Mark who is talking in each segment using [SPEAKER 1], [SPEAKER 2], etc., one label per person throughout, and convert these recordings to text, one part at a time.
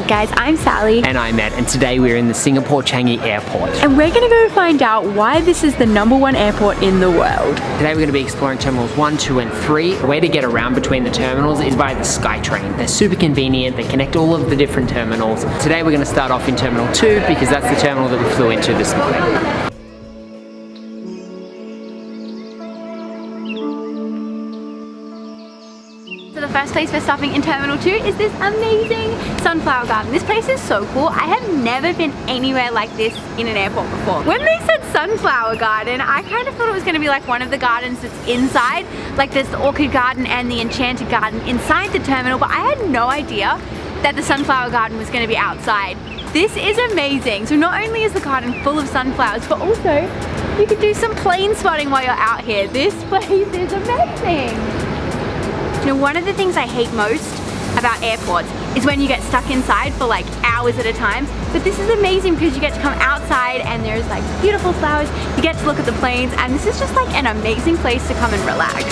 [SPEAKER 1] up guys, I'm Sally.
[SPEAKER 2] And I'm Ed, and today we're in the Singapore Changi Airport.
[SPEAKER 1] And we're gonna go find out why this is the #1 airport in the world.
[SPEAKER 2] Today we're gonna be exploring terminals 1, 2, and 3. The way to get around between the terminals is by the SkyTrain. They're super convenient, they connect all of the different terminals. Today we're gonna start off in Terminal 2 because that's the terminal that we flew into this morning.
[SPEAKER 1] So the first place we're stopping in Terminal 2 is this amazing sunflower garden. This place is so cool. I have never been anywhere like this in an airport before. When they said sunflower garden, I kind of thought it was going to be like one of the gardens that's inside. Like there's the Orchid garden and the Enchanted garden inside the terminal, but I had no idea that the sunflower garden was going to be outside. This is amazing. So not only is the garden full of sunflowers, but also you can do some plane spotting while you're out here. This place is amazing. Now, one of the things I hate most about airports is when you get stuck inside for like hours at a time. But this is amazing because you get to come outside and there's like beautiful flowers. You get to look at the planes, and this is just like an amazing place to come and relax.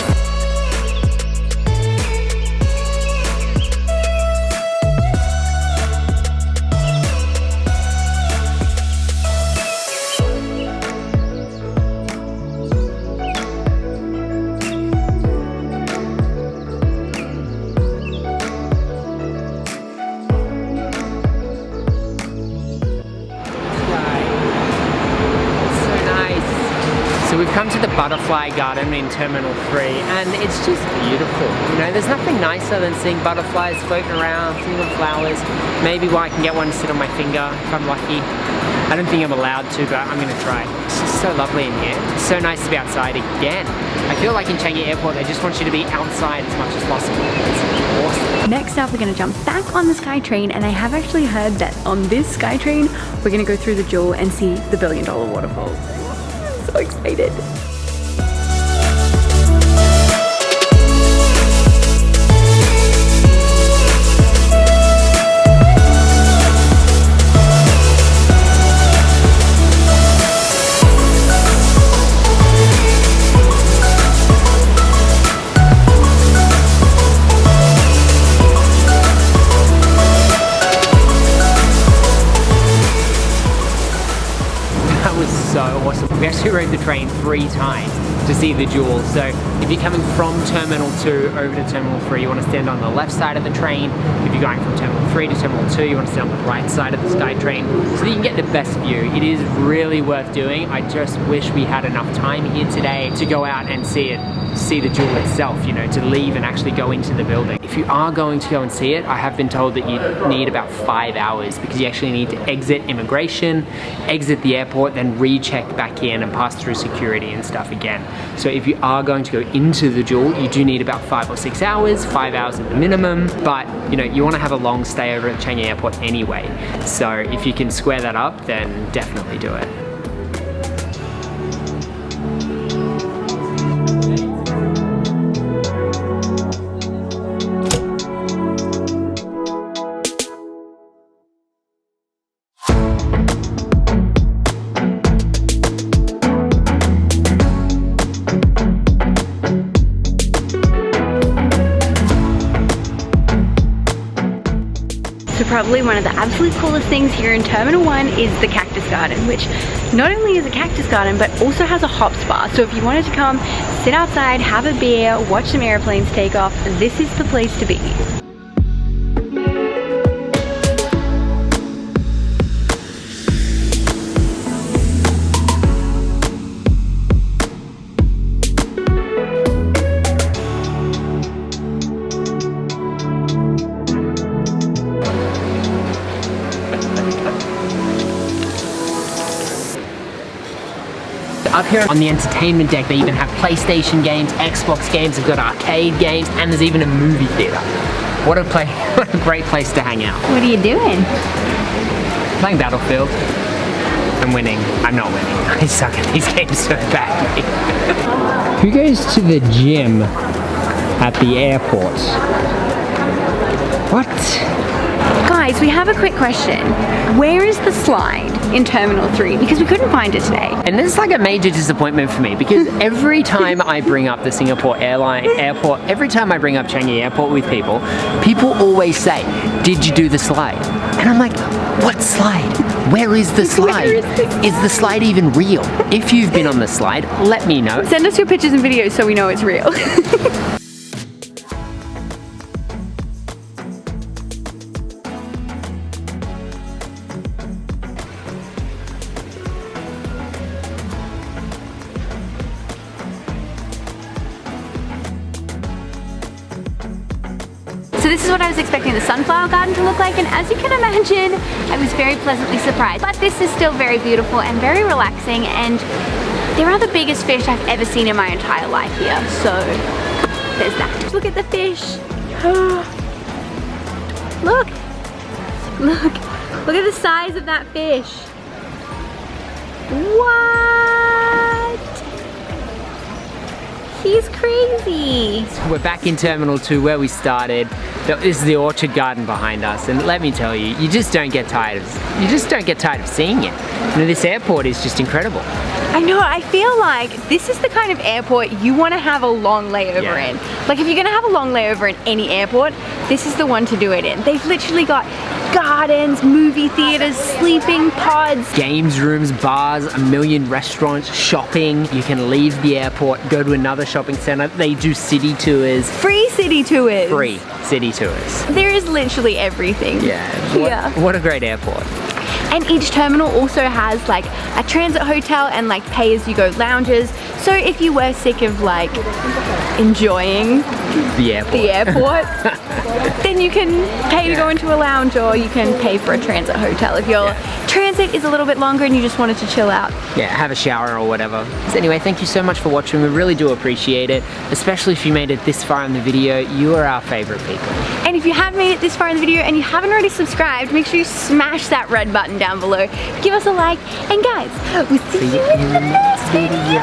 [SPEAKER 2] We've come to the butterfly garden in Terminal 3 and it's just beautiful. You know, there's nothing nicer than seeing butterflies floating around, seeing the flowers. Maybe I can get one to sit on my finger if I'm lucky. I don't think I'm allowed to, but I'm gonna try. It's just so lovely in here. It's so nice to be outside again. I feel like in Changi Airport they just want you to be outside as much as possible. It's awesome.
[SPEAKER 1] Next up, we're gonna jump back on the SkyTrain, and I have actually heard that on this SkyTrain we're gonna go through the Jewel and see the $1 billion waterfall. So excited.
[SPEAKER 2] That was so awesome. We actually rode the train 3 times to see the Jewel. So if you're coming from Terminal 2 over to Terminal 3, you want to stand on the left side of the train. If you're going from Terminal 3 to Terminal 2, you want to stand on the right side of the SkyTrain so that you can get the best view. It is really worth doing. I just wish we had enough time here today to go out and see the Jewel itself, you know, to leave and actually go into the building. If you are going to go and see it, I have been told that you need about 5 hours because you actually need to exit immigration, exit the airport, then recheck back in and pass through security and stuff again. So if you are going to go into the Jewel, you do need about 5 or 6 hours, 5 hours at the minimum, but you know, you want to have a long stay over at Changi Airport anyway. So if you can square that up, then definitely do it.
[SPEAKER 1] So probably one of the absolute coolest things here in Terminal 1 is the Cactus garden, which not only is a cactus garden, but also has a hop spa. So if you wanted to come, sit outside, have a beer, watch some airplanes take off, this is the place to be.
[SPEAKER 2] Up here on the entertainment deck, they even have PlayStation games, Xbox games, they've got arcade games, and there's even a movie theater. What a great place to hang out.
[SPEAKER 1] What are you doing?
[SPEAKER 2] Playing Battlefield. I'm winning. I'm not winning. I suck at these games so badly. Who goes to the gym at the airport? What?
[SPEAKER 1] Guys, we have a quick question. Where is the slide in Terminal 3? Because we couldn't find it today.
[SPEAKER 2] And this is like a major disappointment for me because every time I bring up the Singapore airport, every time I bring up Changi Airport with people, people always say, did you do the slide? And I'm like, what slide? Where is the slide? Is the slide even real? If you've been on the slide, let me know.
[SPEAKER 1] Send us your pictures and videos so we know it's real. So this is what I was expecting the sunflower garden to look like, and as you can imagine, I was very pleasantly surprised. But this is still very beautiful and very relaxing, and there are the biggest fish I've ever seen in my entire life here. So there's that. Look at the fish. Look. Look at the size of that fish. What? He's crazy.
[SPEAKER 2] We're back in Terminal 2 where we started. This is the Orchid garden behind us, and let me tell you, you just don't get tired of seeing it. You know, this airport is just incredible.
[SPEAKER 1] I know, I feel like this is the kind of airport you want to have a long layover in. Like if you're gonna have a long layover in any airport, this is the one to do it in. They've literally got gardens, movie theaters, sleeping pods,
[SPEAKER 2] games rooms, bars, a million restaurants, shopping. You can leave the airport, go to another shopping center. They do city tours.
[SPEAKER 1] Free city tours.
[SPEAKER 2] Free city tours.
[SPEAKER 1] There is literally everything.
[SPEAKER 2] Yeah. What a great airport.
[SPEAKER 1] And each terminal also has like a transit hotel and like pay-as-you-go lounges. So if you were sick of like enjoying
[SPEAKER 2] the airport,
[SPEAKER 1] then you can pay to go into a lounge, or you can pay for a transit hotel if your transit is a little bit longer and you just wanted to chill out.
[SPEAKER 2] Yeah, have a shower or whatever. So anyway, thank you so much for watching. We really do appreciate it, especially if you made it this far in the video. You are our favorite people.
[SPEAKER 1] And if you have made it this far in the video and you haven't already subscribed, make sure you smash that red button down below. Give us a like, and guys, we'll see you in the next video.